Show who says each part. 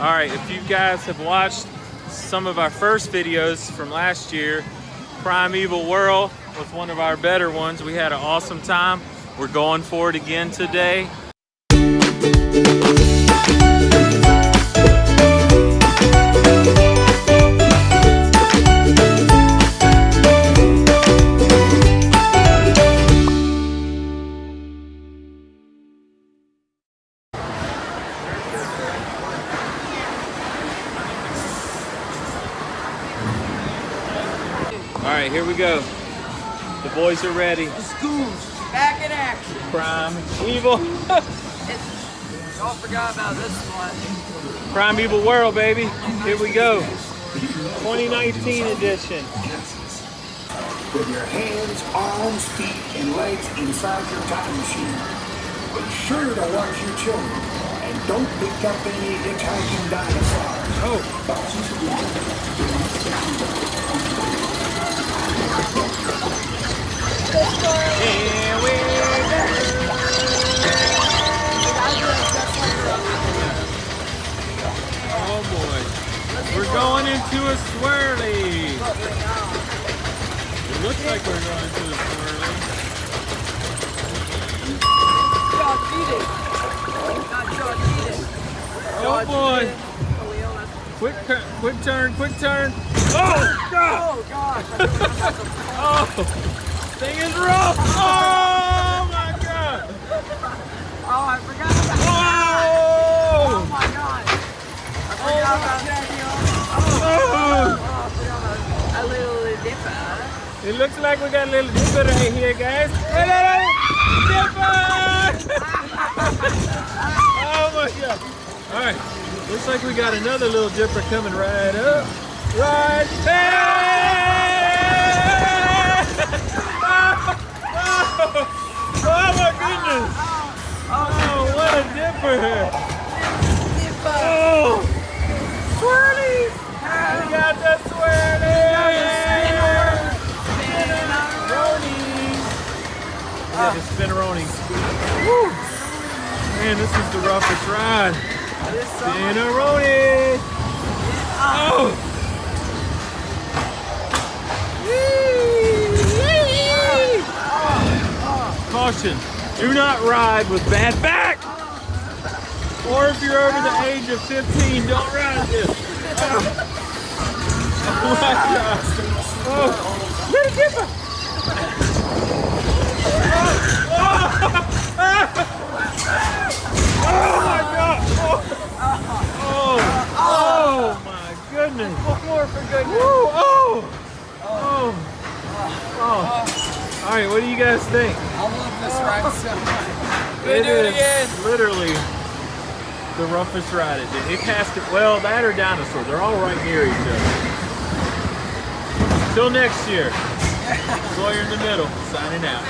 Speaker 1: All right, if you guys have watched some of our first videos from last year, Primeval Whirl was one of our better ones. We had an awesome time. We're going for it again today. All right, here we go. The boys are ready.
Speaker 2: The school's back in action.
Speaker 1: Primeval.
Speaker 2: Y'all forgot about this one.
Speaker 1: Primeval Whirl, baby. Here we go. 2019 edition.
Speaker 3: With your hands, arms, feet, and legs inside your time machine. Be sure to watch your children and don't pick up any hitchhiking dinosaurs.
Speaker 1: Oh. Here we go. Oh boy. We're going into a swirly. It looks like we're going into a swirly. Oh boy. Quick turn. Oh God.
Speaker 2: Oh gosh.
Speaker 1: Oh. Thing is rough! Oh my God!
Speaker 2: Oh, I forgot about that.
Speaker 1: Oh!
Speaker 2: Oh my God! I forgot about that,
Speaker 1: Oh!
Speaker 2: I forgot about a little dipper.
Speaker 1: It looks like we got a little dipper right here, guys. A little dipper! Oh my God! All right, looks like we got another little dipper coming right up. Right there! Oh my goodness! Oh, what a dipper! Oh! Swirlies! We got the swirlies! Spinneronies! Yeah, the spinneronies. Woo! Man, this is the roughest ride. Spinneronies! Oh! Caution, do not ride with bad back! Or if you're over the age of 15, don't ride this. Oh my God. Oh, little dipper! Oh my God! Oh my goodness!
Speaker 2: More for goodness.
Speaker 1: Woo! Oh! All right, what do you guys think?
Speaker 2: I love this ride so much.
Speaker 1: It is literally the roughest ride. It has to, well, that or dinosaur. They're all right near each other. Till next year. Sawyer in the middle, signing out.